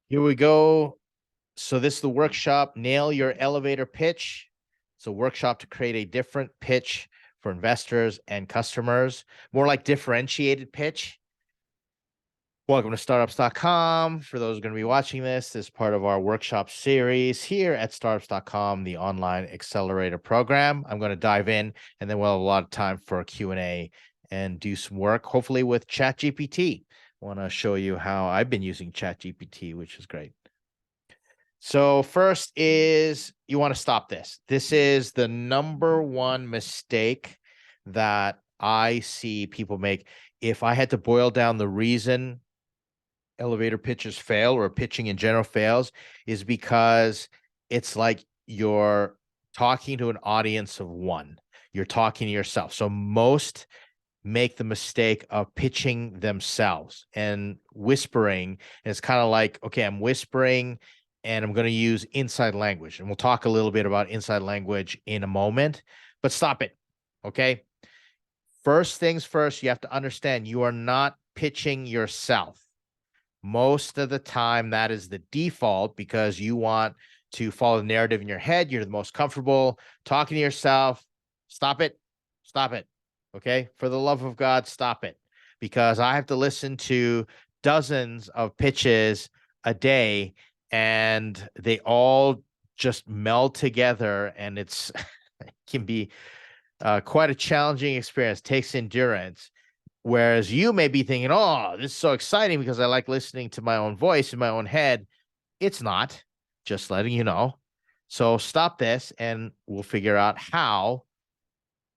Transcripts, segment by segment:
Here we go. So this is the workshop, Nail Your Elevator Pitch. It's a workshop to create a different pitch for investors and customers, more like differentiated pitch. Welcome to startups.com. For those who are going to be watching this is part of our workshop series here at startups.com, the online accelerator program. I'm going to dive in and then we'll have a lot of time for a Q&A and do some work, hopefully with ChatGPT. I want to show you how I've been using ChatGPT, which is great. So first is you want to stop this. This is the number one mistake that I see people make. If I had to boil down the reason elevator pitches fail or pitching in general fails, is because it's like you're talking to an audience of one. You're talking to yourself. So most make the mistake of pitching themselves and whispering. And it's kind of like, okay, I'm whispering and I'm going to use inside language. And we'll talk a little bit about inside language in a moment, but stop it. Okay. First things first, you have to understand you are not pitching yourself. Most of the time, that is the default because you want to follow the narrative in your head. You're the most comfortable talking to yourself. Stop it. Stop it. Okay. For the love of God, stop it. Because I have to listen to dozens of pitches a day and they all just meld together. And it can be quite a challenging experience, takes endurance. Whereas you may be thinking, oh, this is so exciting because I like listening to my own voice in my own head. It's not, just letting you know. So stop this and we'll figure out how.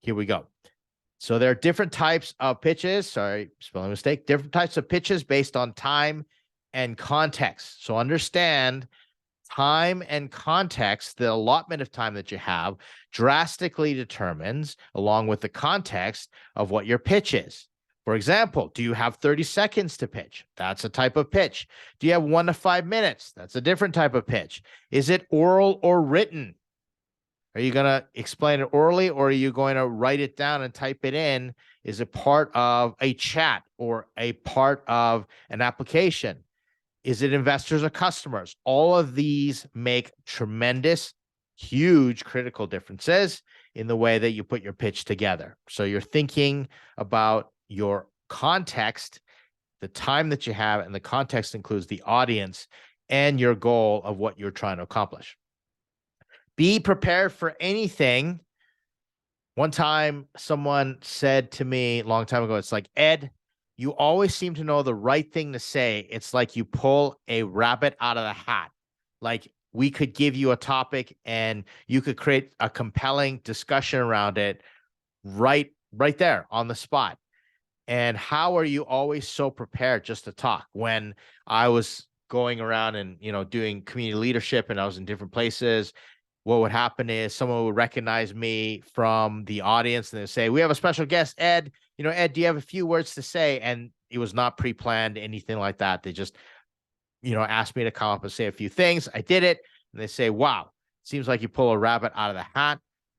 Here we go. So there are different types of pitches. Sorry, spelling mistake. Different types of pitches based on time and context. So understand time and context, the allotment of time that you have drastically determines, along with the context of what your pitch is. For example, do you have 30 seconds to pitch? That's a type of pitch. Do you have 1 to 5 minutes? That's a different type of pitch. Is it oral or written? Are you going to explain it orally or are you going to write it down and type it in? Is it part of a chat or a part of an application? Is it investors or customers? All of these make tremendous, huge critical differences in the way that you put your pitch together. So you're thinking about your context, the time that you have, and the context includes the audience and your goal of what you're trying to accomplish. Be prepared for anything. One time someone said to me a long time ago, it's like, Ed, you always seem to know the right thing to say. It's like you pull a rabbit out of the hat. Like we could give you a topic and you could create a compelling discussion around it right there on the spot. And how are you always so prepared just to talk? When I was going around and, doing community leadership and I was in different places, what would happen is someone would recognize me from the audience and they say, we have a special guest, Ed. Ed, do you have a few words to say? And it was not pre-planned, anything like that. They just, asked me to come up and say a few things. I did it. And they say, wow, seems like you pull a rabbit out of the hat.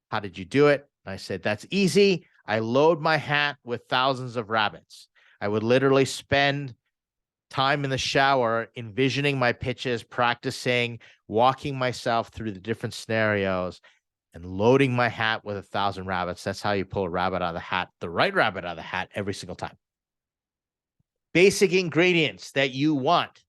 How did you do it? And I said, that's easy. I load my hat with thousands of rabbits. I would literally spend time in the shower, envisioning my pitches, practicing, walking myself through the different scenarios, and loading my hat with 1,000 rabbits. That's how you pull a rabbit out of the hat, the right rabbit out of the hat every single time. Basic ingredients that you want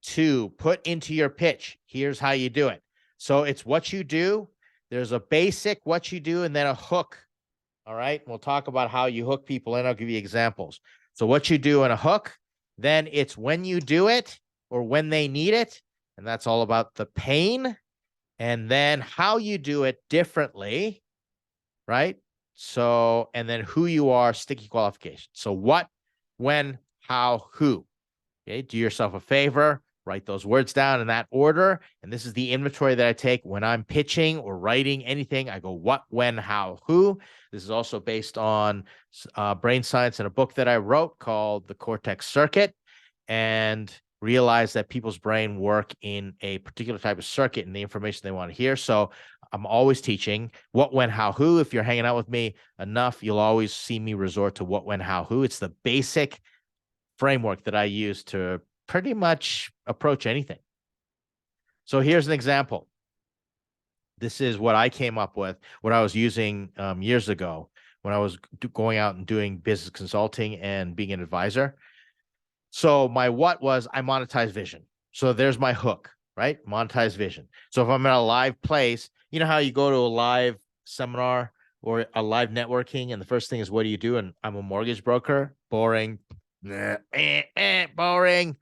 to put into your pitch. Here's how you do it. So it's what you do. There's a basic what you do and then a hook. All right. We'll talk about how you hook people in. I'll give you examples. So what you do in a hook, then it's when you do it or when they need it. And that's all about the pain. And then how you do it differently, right? So, and then who you are, sticky qualification. So what, when, how, who. Okay. Do yourself a favor, write those words down in that order. And this is the inventory that I take when I'm pitching or writing anything. I go what, when, how, who. This is also based on brain science and a book that I wrote called The Cortex Circuit, and realize that people's brain work in a particular type of circuit and the information they want to hear. So I'm always teaching what, when, how, who. If you're hanging out with me enough, you'll always see me resort to what, when, how, who. It's the basic framework that I use to pretty much approach anything. So here's an example. This is what I came up with, what I was using years ago when I was going out and doing business consulting and being an advisor. So my what was I monetize vision. So there's my hook, right? Monetize vision. So if I'm at a live place, you know how you go to a live seminar or a live networking, and the first thing is, what do you do? And I'm a mortgage broker. Boring. Boring.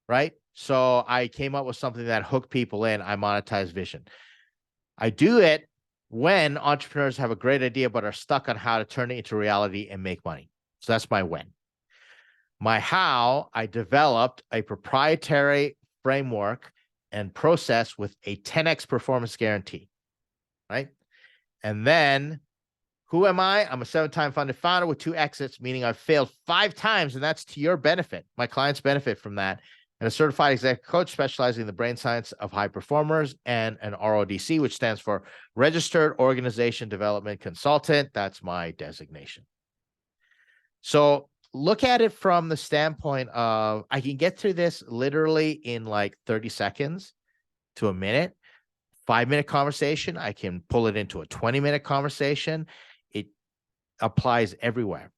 Right? So I came up with something that hooked people in. I monetize vision. I do it when entrepreneurs have a great idea but are stuck on how to turn it into reality and make money. So that's my when. My how, I developed a proprietary framework and process with a 10x performance guarantee, right? And then who am I? I'm a 7-time funded founder with 2 exits, meaning I've failed 5 times, and that's to your benefit. My clients benefit from that. And a certified executive coach specializing in the brain science of high performers, and an RODC, which stands for Registered Organization Development Consultant. That's my designation. So look at it from the standpoint of, I can get through this literally in like 30 seconds to a minute. 5-minute conversation, I can pull it into a 20-minute conversation. It applies everywhere.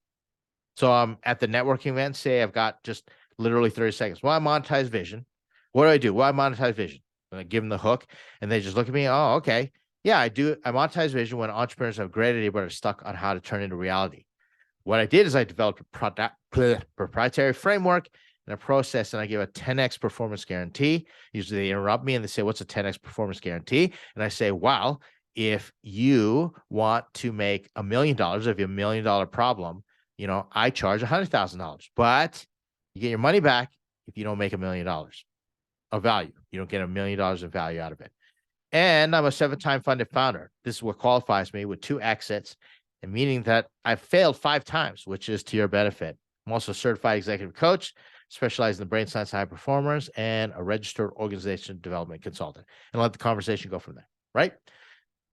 So I'm at the networking event, say I've got just literally 30 seconds. Well, I monetize vision. What do? Well, I monetize vision. And I give them the hook, and they just look at me. Oh, okay. Yeah, I do. I monetize vision when entrepreneurs have a great idea but are stuck on how to turn it into reality. What I did is I developed a proprietary framework and a process, and I give a 10x performance guarantee. Usually they interrupt me and they say, what's a 10x performance guarantee? And I say, well, if you want to make $1 million, if you have $1 million problem, you know, I charge $100,000, but you get your money back if you don't make $1 million of value. You don't get $1 million of value out of it. And I'm a 7-time funded founder. This is what qualifies me with 2 exits, and meaning that I've failed 5 times, which is to your benefit. I'm also a certified executive coach, specialized in the brain science of high performers, and a registered organization development consultant. And let the conversation go from there, right?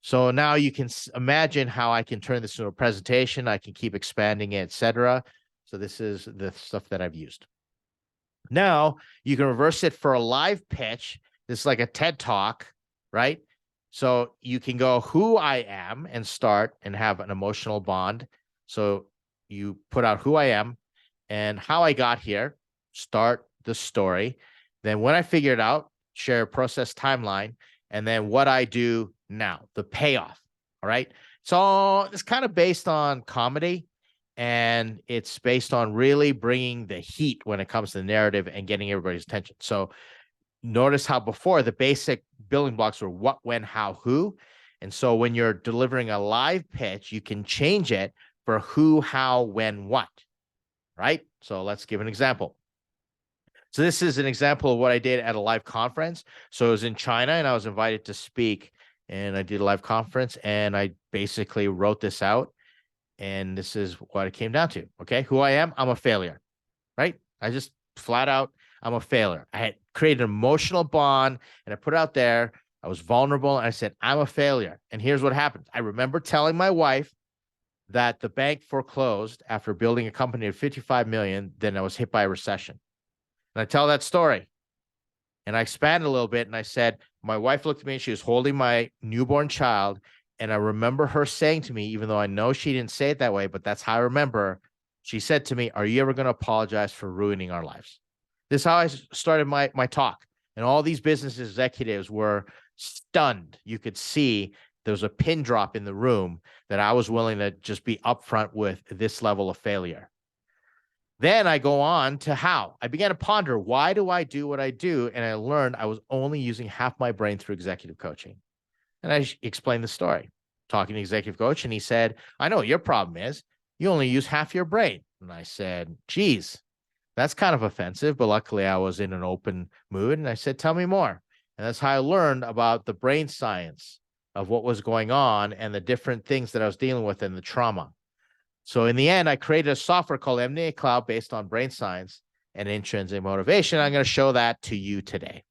So now you can imagine how I can turn this into a presentation. I can keep expanding it, etc. So this is the stuff that I've used. Now you can reverse it for a live pitch. This is like a TED Talk, right? So you can go who I am and start and have an emotional bond. So you put out who I am and how I got here, start the story. Then when I figure it out, share a process timeline, and then what I do now, the payoff. All right. So it's kind of based on comedy, and it's based on really bringing the heat when it comes to the narrative and getting everybody's attention. So notice how before the basic building blocks were what, when, how, who. And so when you're delivering a live pitch, you can change it for who, how, when, what, right? So let's give an example. So this is an example of what I did at a live conference. So it was in China, and I was invited to speak, and I did a live conference, and I basically wrote this out, and this is what it came down to. Okay, who I am, I'm a failure, right? I just flat out, I'm a failure. I had created an emotional bond, and I put it out there. I was vulnerable, and I said, I'm a failure. And here's what happened. I remember telling my wife that the bank foreclosed after building a company of 55 million. Then I was hit by a recession. And I tell that story, and I expand a little bit, and I said, my wife looked at me, and she was holding my newborn child, and I remember her saying to me, even though I know she didn't say it that way, but that's how I remember, she said to me, are you ever going to apologize for ruining our lives? This is how I started my talk, and all these business executives were stunned. You could see there was a pin drop in the room that I was willing to just be upfront with this level of failure. Then I go on to how. I began to ponder, why do I do what I do? And I learned I was only using half my brain through executive coaching. And I explained the story, talking to executive coach, and he said, I know what your problem is. You only use half your brain. And I said, geez, that's kind of offensive. But luckily I was in an open mood, and I said, tell me more. And that's how I learned about the brain science of what was going on and the different things that I was dealing with and the trauma. So in the end, I created a software called MDA Cloud based on brain science and intrinsic motivation. I'm going to show that to you today.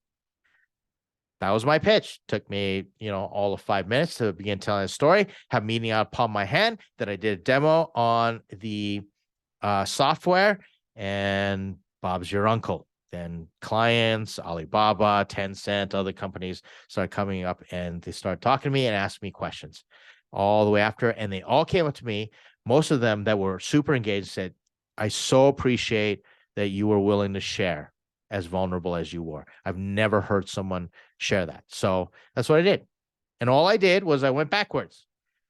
That was my pitch. Took me, all of 5 minutes to begin telling the story, have meeting out palm my hand. Then I did a demo on the software, and Bob's your uncle. Then clients, Alibaba, Tencent, other companies started coming up and they started talking to me and asking me questions all the way after. And they all came up to me. Most of them that were super engaged said, I so appreciate that you were willing to share as vulnerable as you were. I've never heard someone share that. So that's what I did. And all I did was I went backwards.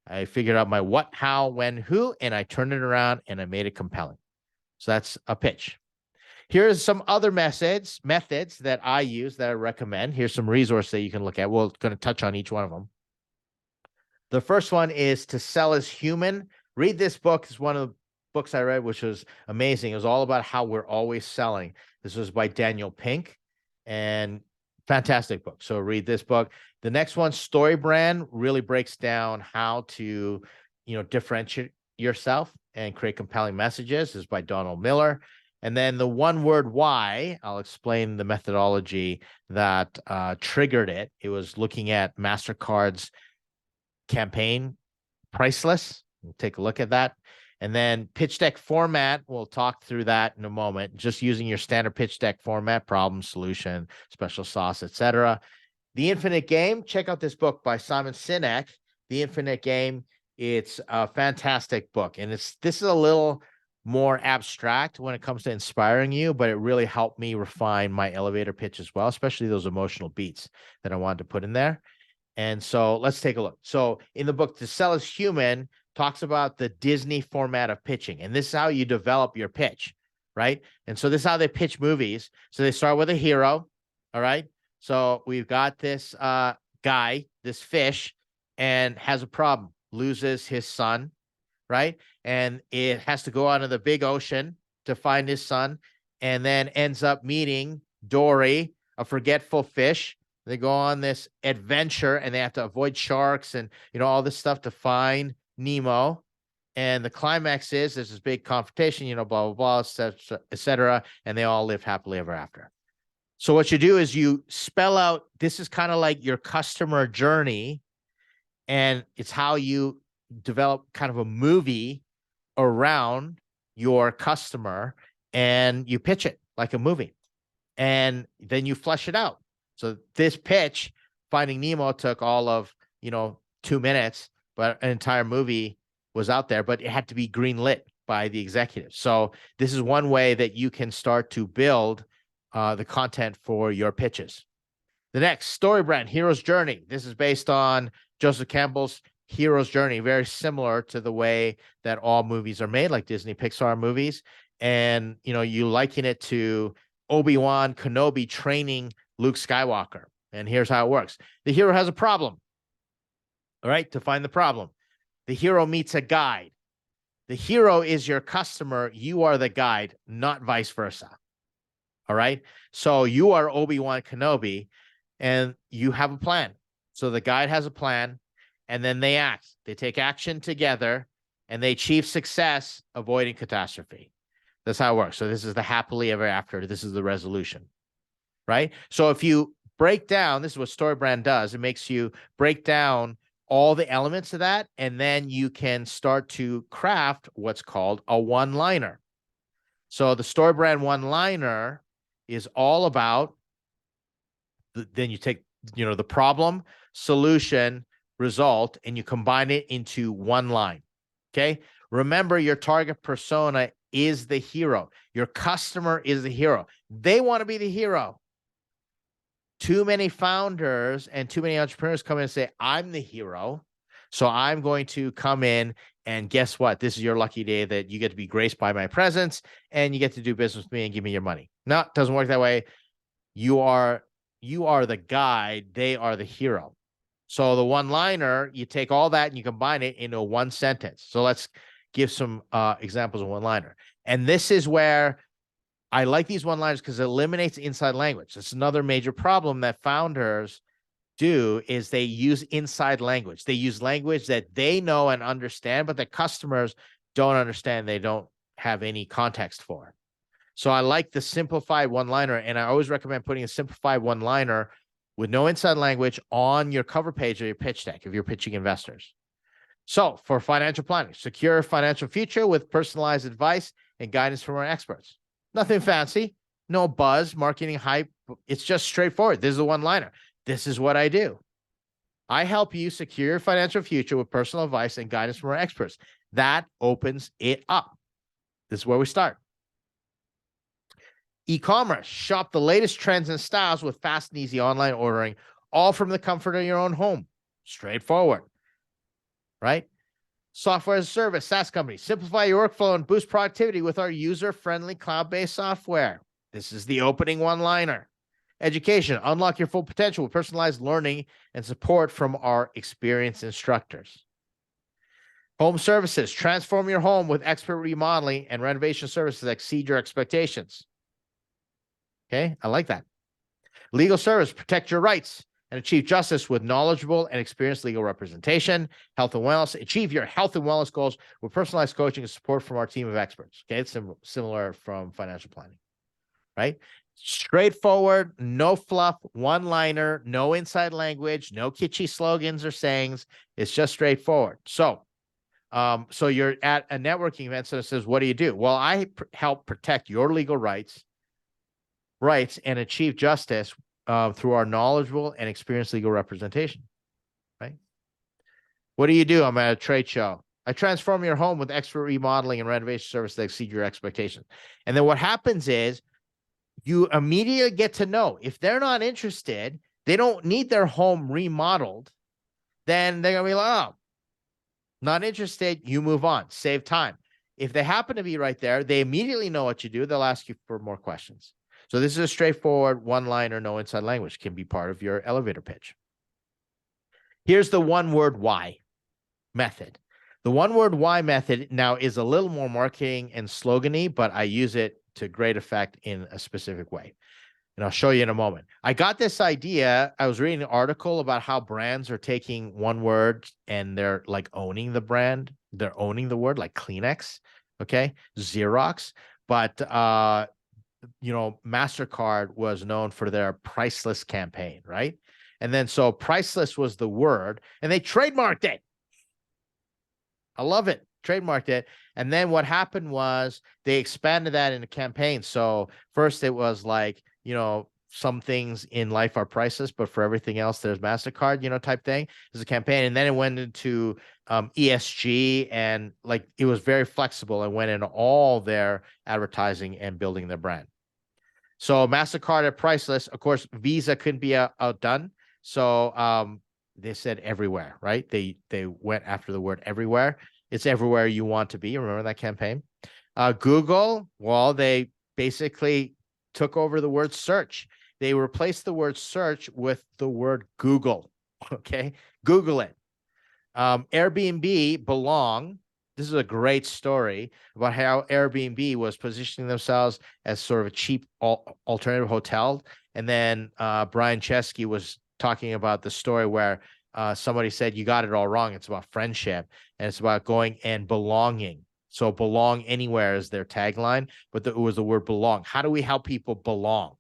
I figured out my what, how, when, who, and I turned it around and I made it compelling. So that's a pitch. Here's some other methods that I use that I recommend. Here's some resources that you can look at. We're going to touch on each one of them. The first one is To Sell is Human. Read this book. It's one of the books I read, which was amazing. It was all about how we're always selling. This was by Daniel Pink, and fantastic book. So read this book. The next one, Story Brand, really breaks down how to, differentiate yourself and create compelling messages. This is by Donald Miller. And then the One Word Why, I'll explain the methodology that triggered it. It was looking at MasterCard's campaign, Priceless. We'll take a look at that. And then pitch deck format, we'll talk through that in a moment, just using your standard pitch deck format, problem, solution, special sauce, etc. The Infinite Game, check out this book by Simon Sinek, The Infinite Game. It's a fantastic book. And this is a little more abstract when it comes to inspiring you, but it really helped me refine my elevator pitch as well, especially those emotional beats that I wanted to put in there. And so let's take a look. So in the book, To Sell is Human, talks about the Disney format of pitching. And this is how you develop your pitch, right? And so this is how they pitch movies. So they start with a hero, all right? So we've got this guy, this fish, and has a problem, loses his son, right? And it has to go out of the big ocean to find his son, and then ends up meeting Dory, a forgetful fish. They go on this adventure and they have to avoid sharks and, all this stuff to find Nemo. And the climax is there's this big confrontation, blah, blah, blah, et cetera. And they all live happily ever after. So what you do is you spell out, this is kind of like your customer journey. And it's how you develop kind of a movie around your customer, and you pitch it like a movie. And then you flesh it out. So this pitch, Finding Nemo, took all of, 2 minutes, but an entire movie was out there, but it had to be greenlit by the executives. So this is one way that you can start to build the content for your pitches. The next, Story Brand, Hero's Journey. This is based on Joseph Campbell's Hero's Journey, very similar to the way that all movies are made, like Disney Pixar movies. And, you liken it to Obi-Wan Kenobi training Luke Skywalker. And here's how it works. The hero has a problem. All right, to find the problem, the hero meets a guide. The hero is your customer. You are the guide, not vice versa. All right, so you are Obi-Wan Kenobi and you have a plan. So the guide has a plan, and then they act. They take action together and they achieve success, avoiding catastrophe. That's how it works. So this is the happily ever after. This is the resolution, right? So if you break down, this is what Story Brand does. It makes you break down all the elements of that, and then you can start to craft what's called a one-liner. So the Story Brand one-liner is all about, then you take, the problem, solution, result, and you combine it into one line. Okay. Remember, your target persona is the hero. Your customer is the hero. They want to be the hero. Too many founders and too many entrepreneurs come in and say, I'm the hero, so I'm going to come in, and guess what? This is your lucky day that you get to be graced by my presence and you get to do business with me and give me your money. No, it doesn't work that way. You are the guide. They are the hero. So the one-liner, you take all that and you combine it into one sentence. So let's give some examples of one-liner. And this is where I like these one-liners, because it eliminates inside language. That's another major problem that founders do, is they use inside language. They use language that they know and understand, but the customers don't understand. They don't have any context for. So I like the simplified one-liner, and I always recommend putting a simplified one-liner with no inside language on your cover page of your pitch deck if you're pitching investors. So for financial planning, secure financial future with personalized advice and guidance from our experts. Nothing fancy, no buzz, marketing hype. It's just straightforward. This is a one-liner. This is what I do. I help you secure your financial future with personal advice and guidance from our experts. That opens it up. This is where we start. E-commerce, shop the latest trends and styles with fast and easy online ordering, all from the comfort of your own home. Straightforward, right? Software as a service, SaaS company, simplify your workflow and boost productivity with our user-friendly cloud-based software. This is the opening one-liner. Education, unlock your full potential with personalized learning and support from our experienced instructors. Home services, transform your home with expert remodeling and renovation services that exceed your expectations. Okay, I like that. Legal service, protect your rights and achieve justice with knowledgeable and experienced legal representation. Health and wellness, achieve your health and wellness goals with personalized coaching and support from our team of experts. Okay, it's similar from financial planning, right? Straightforward, no fluff, one-liner, no inside language, no kitschy slogans or sayings. It's just straightforward. So you're at a networking event, so it says, what do you do? Well, I help protect your legal rights and achieve justice through our knowledgeable and experienced legal representation, right? What do you do? I'm at a trade show. I transform your home with expert remodeling and renovation services that exceed your expectations. And then what happens is you immediately get to know if they're not interested, they don't need their home remodeled, then they're going to be like, oh, not interested, you move on, save time. If they happen to be right there, they immediately know what you do. They'll ask you for more questions. So this is a straightforward one-liner, no inside language, can be part of your elevator pitch. Here's the one-word why method. The one-word why method now is a little more marketing and slogan-y, but I use it to great effect in a specific way. And I'll show you in a moment. I got this idea. I was reading an article about how brands are taking one word and they're like owning the brand. They're owning the word, like Kleenex, okay, Xerox. But, MasterCard was known for their priceless campaign, right? And then so priceless was the word and they trademarked it. I love it. Trademarked it. And then what happened was they expanded that in a campaign. So first it was like, some things in life are priceless, but for everything else, there's MasterCard, type thing. It's a campaign. And then it went into ESG and like it was very flexible and went into all their advertising and building their brand. So MasterCard at priceless. Of course, Visa couldn't be outdone. So they said everywhere, right? They went after the word everywhere. It's everywhere you want to be. Remember that campaign? Google, well, they basically took over the word search. They replaced the word search with the word Google. Okay, Google it. Airbnb, Belong. This is a great story about how Airbnb was positioning themselves as sort of a cheap alternative hotel. And then Brian Chesky was talking about the story where somebody said, you got it all wrong. It's about friendship and it's about going and belonging. So belong anywhere is their tagline, but it was the word belong. How do we help people belong,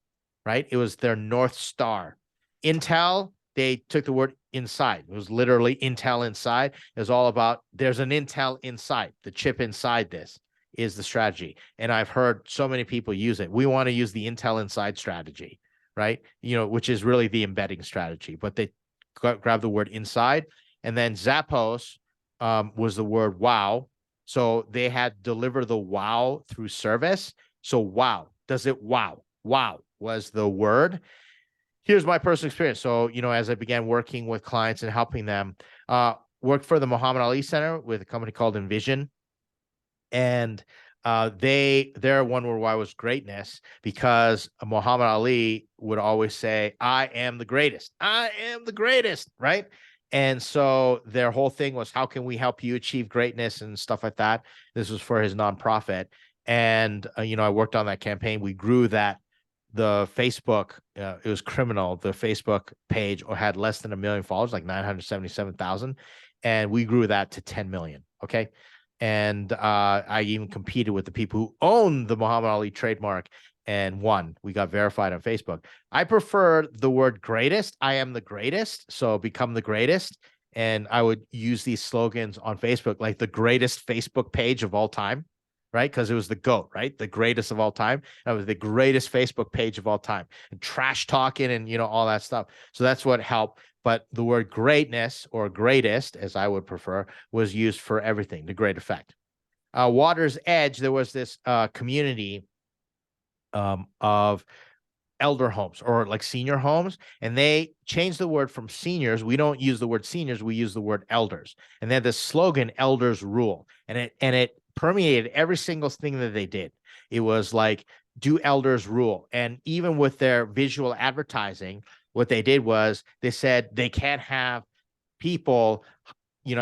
right? It was their North Star. Intel, they took the word inside. It was literally Intel inside. It was all about there's an Intel inside. The chip inside this is the strategy. And I've heard so many people use it. We want to use the Intel inside strategy, right? Which is really the embedding strategy. But they grab the word inside. And then Zappos was the word wow. So they had deliver the wow through service. So wow, does it wow? Wow was the word. Here's my personal experience. So, as I began working with clients and helping them, worked for the Muhammad Ali Center with a company called Envision. And their one word why was greatness, because Muhammad Ali would always say, I am the greatest. I am the greatest, right? And so their whole thing was, how can we help you achieve greatness and stuff like that? This was for his nonprofit. And, I worked on that campaign. We grew that. The Facebook, it was criminal. The Facebook page had less than 1 million followers, like 977,000. And we grew that to 10 million. Okay. And I even competed with the people who own the Muhammad Ali trademark and won. We got verified on Facebook. I prefer the word greatest. I am the greatest. So become the greatest. And I would use these slogans on Facebook, like the greatest Facebook page of all time, right? Because it was the GOAT, right? The greatest of all time. That was the greatest Facebook page of all time. And trash talking and, all that stuff. So that's what helped. But the word greatness, or greatest, as I would prefer, was used for everything, the great effect. Water's Edge, there was this community of elder homes, or like senior homes, and they changed the word from seniors. We don't use the word seniors, we use the word elders. And they had this slogan, elders rule. And it permeated every single thing that they did. It was like, do elders rule. And even with their visual advertising, what they did was they said they can't have people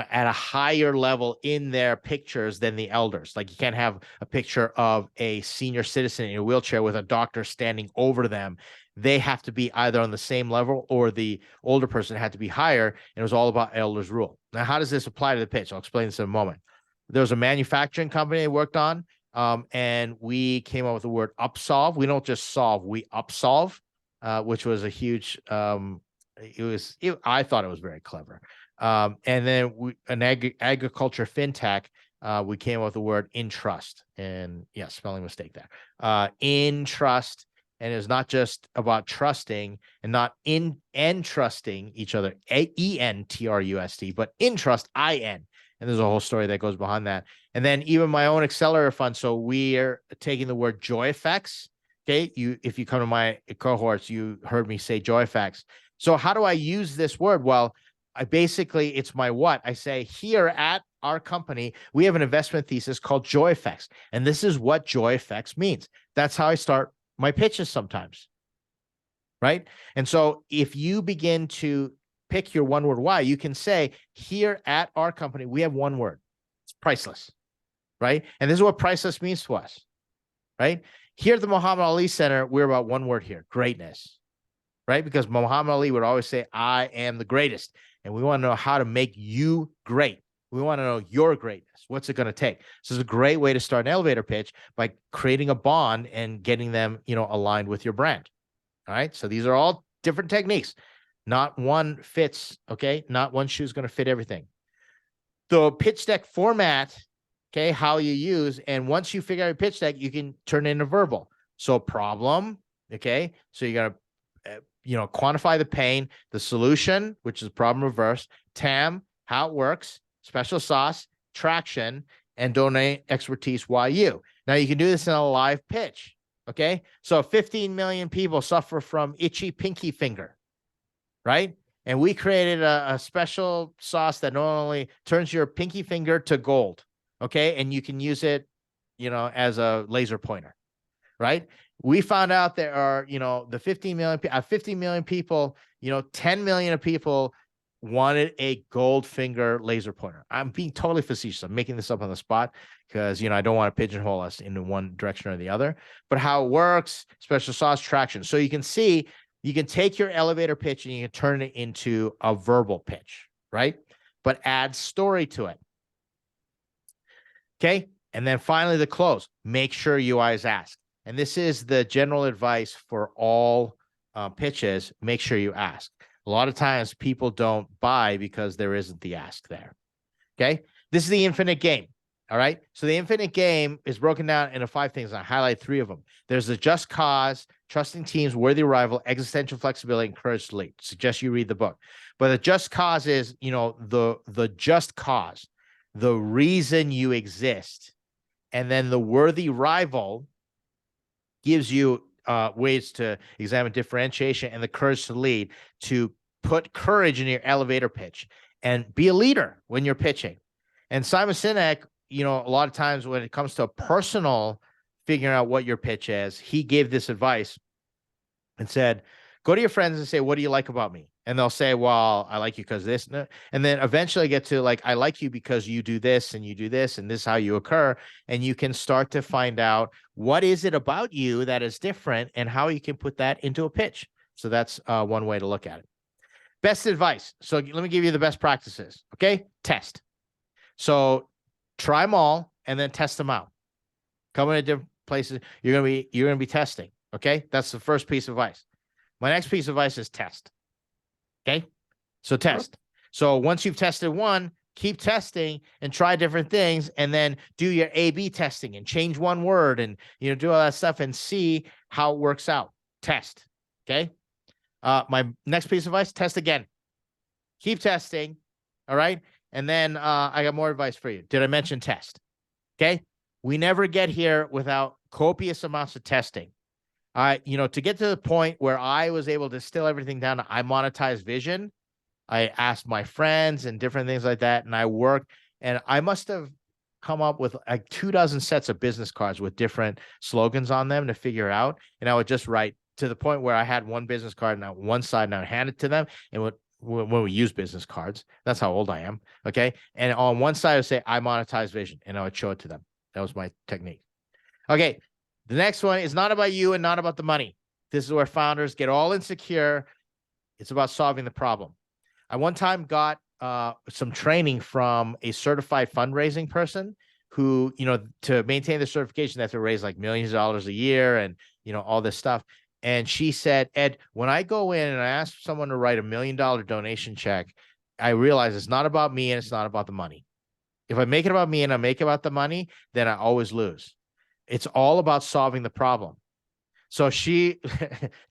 at a higher level in their pictures than the elders. Like, you can't have a picture of a senior citizen in a wheelchair with a doctor standing over them. They have to be either on the same level, or the older person had to be higher. And it was all about elders rule. Now, how does this apply to the pitch? I'll explain this in a moment. There was a manufacturing company I worked on, and we came up with the word upsolve. We don't just solve, we upsolve, which was a huge, I thought it was very clever. And then an agriculture fintech, we came up with the word Intrust, and yeah, spelling mistake there. Intrust, and it's not just about trusting and not entrusting each other, ENTRUST, but Intrust, IN. And there's a whole story that goes behind that. And then even my own accelerator fund. So we're taking the word joy effects. Okay, if you come to my cohorts, you heard me say joy effects. So how do I use this word? Well, it's my what. I say, here at our company, we have an investment thesis called joy effects. And this is what joy effects means. That's how I start my pitches sometimes. Right. And so if you begin to pick your one word why, you can say, here at our company, we have one word. It's priceless. Right. And this is what priceless means to us. Right. Here at the Muhammad Ali Center, we're about one word here, greatness. Right. Because Muhammad Ali would always say, I am the greatest. And we want to know how to make you great. We want to know your greatness. What's it going to take? So it's a great way to start an elevator pitch, by creating a bond and getting them, aligned with your brand. All right. So these are all different techniques. Not one fits. Okay. Not one shoe is going to fit everything. The pitch deck format, okay, how you use. And once you figure out your pitch deck, you can turn it into verbal. So problem. Okay. So you're going to, quantify the pain, the solution, which is problem reverse, TAM, how it works, special sauce, traction, and domain expertise, why you. Now you can do this in a live pitch. Okay. So 15 million people suffer from itchy pinky finger, right? And we created a special sauce that not only turns your pinky finger to gold. Okay. And you can use it, as a laser pointer, right? We found out there are, the 50 million people, 10 million of people wanted a gold finger laser pointer. I'm being totally facetious. I'm making this up on the spot because, I don't want to pigeonhole us into one direction or the other. But how it works, special sauce, traction. So you can see, you can take your elevator pitch and you can turn it into a verbal pitch, right? But add story to it. Okay. And then finally, the close. Make sure UI is asked. And this is the general advice for all pitches. Make sure you ask. A lot of times people don't buy because there isn't the ask there. Okay. This is the infinite game. All right. So the infinite game is broken down into 5 things. I highlight 3 of them. There's the just cause, trusting teams, worthy arrival, existential flexibility, and courage to lead. Suggest you read the book. But the just cause is, the just cause, the reason you exist. And then the worthy rival gives you ways to examine differentiation, and the courage to lead, to put courage in your elevator pitch and be a leader when you're pitching. And Simon Sinek, a lot of times when it comes to a personal figuring out what your pitch is, he gave this advice and said, go to your friends and say, what do you like about me? And they'll say, well, I like you because this. And then eventually get to like, I like you because you do this and you do this, and this is how you occur. And you can start to find out what is it about you that is different and how you can put that into a pitch. So that's one way to look at it. Best advice. So let me give you the best practices. Okay. Test. So try them all and then test them out. Come into different places. You're going to be testing. Okay. That's the first piece of advice. My next piece of advice is test. Okay. So test. So once you've tested one, keep testing and try different things, and then do your A/B testing and change one word and, do all that stuff and see how it works out. Test. Okay. My next piece of advice, test again. Keep testing. All right. And then I got more advice for you. Did I mention test? Okay. We never get here without copious amounts of testing. To get to the point where I was able to distill everything down to I monetize vision, I asked my friends and different things like that, and I worked, and I must have come up with like 24 sets of business cards with different slogans on them to figure out. And I would just write to the point where I had one business card on one side and I would hand it to them. And when we use business cards, that's how old I am. Okay. And on one side I would say, I monetize vision, and I would show it to them. That was my technique. Okay. The next one is not about you and not about the money. This is where founders get all insecure. It's about solving the problem. I one time got some training from a certified fundraising person who, to maintain the certification, they have to raise like millions of dollars a year and, all this stuff. And she said, Ed, when I go in and I ask someone to write $1 million donation check, I realize it's not about me and it's not about the money. If I make it about me and I make it about the money, then I always lose. It's all about solving the problem. So she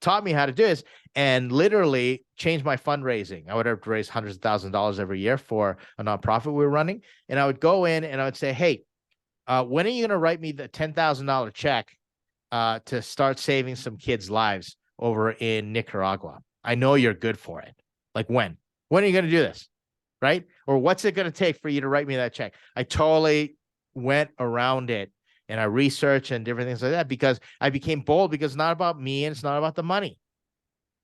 taught me how to do this and literally changed my fundraising. I would have to raise hundreds of thousands of dollars every year for a nonprofit we were running. And I would go in and I would say, hey, when are you going to write me the $10,000 check to start saving some kids' lives over in Nicaragua? I know you're good for it. Like when? When are you going to do this? Right? Or what's it going to take for you to write me that check? I totally went around it. And I researched and different things like that because I became bold because it's not about me and it's not about the money,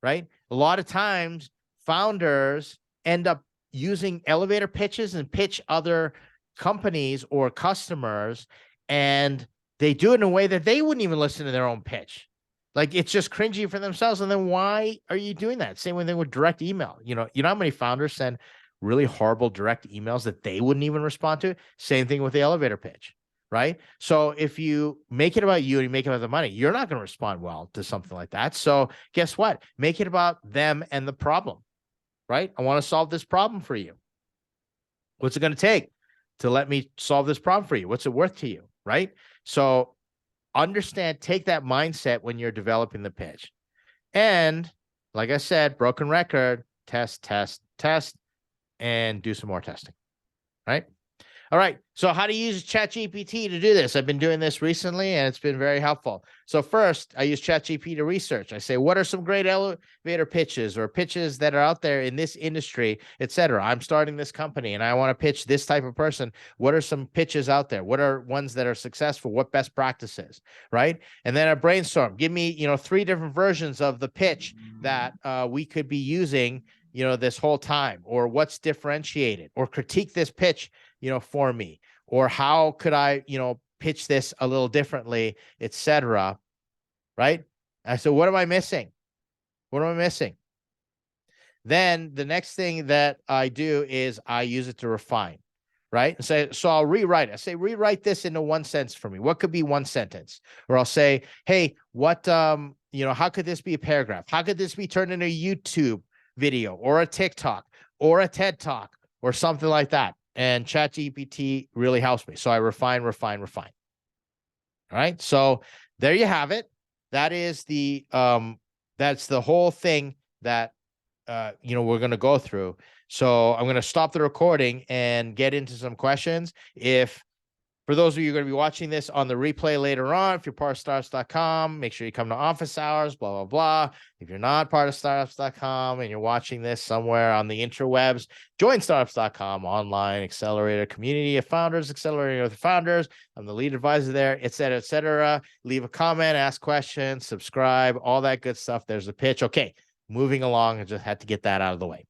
right? A lot of times founders end up using elevator pitches and pitch other companies or customers, and they do it in a way that they wouldn't even listen to their own pitch. Like it's just cringy for themselves. And then why are you doing that? Same thing with direct email. You know how many founders send really horrible direct emails that they wouldn't even respond to? Same thing with the elevator pitch. Right. So if you make it about you and you make it about the money, you're not going to respond well to something like that. So guess what? Make it about them and the problem. Right. I want to solve this problem for you. What's it going to take to let me solve this problem for you? What's it worth to you? Right. So understand, take that mindset when you're developing the pitch. And like I said, broken record, test, and do some more testing. Right. All right. So how to use ChatGPT to do this? I've been doing this recently and it's been very helpful. So first, I use ChatGPT to research. I say, what are some great elevator pitches or pitches that are out there in this industry, etc. I'm starting this company and I want to pitch this type of person. What are some pitches out there? What are ones that are successful? What best practices, right? And then I brainstorm. Give me, 3 different versions of the pitch that we could be using, this whole time, or what's differentiated, or critique this pitch for me, or how could I, pitch this a little differently, etc. Right? And so what am I missing? What am I missing? Then the next thing that I do is I use it to refine, right? So I'll rewrite it. I say, rewrite this into one sentence for me. What could be one sentence? Or I'll say, hey, what, how could this be a paragraph? How could this be turned into a YouTube video or a TikTok or a TED Talk or something like that? And ChatGPT really helps me. So I refine. All right. So there you have it. That is that's the whole thing that, we're going to go through. So I'm going to stop the recording and get into some questions. For those of you who are going to be watching this on the replay later on, if you're part of startups.com, make sure you come to office hours, blah, blah, blah. If you're not part of startups.com and you're watching this somewhere on the interwebs, join startups.com online accelerator community of founders, accelerating other founders. I'm the lead advisor there, et cetera, et cetera. Leave a comment, ask questions, subscribe, all that good stuff. There's a pitch. Okay, moving along. I just had to get that out of the way.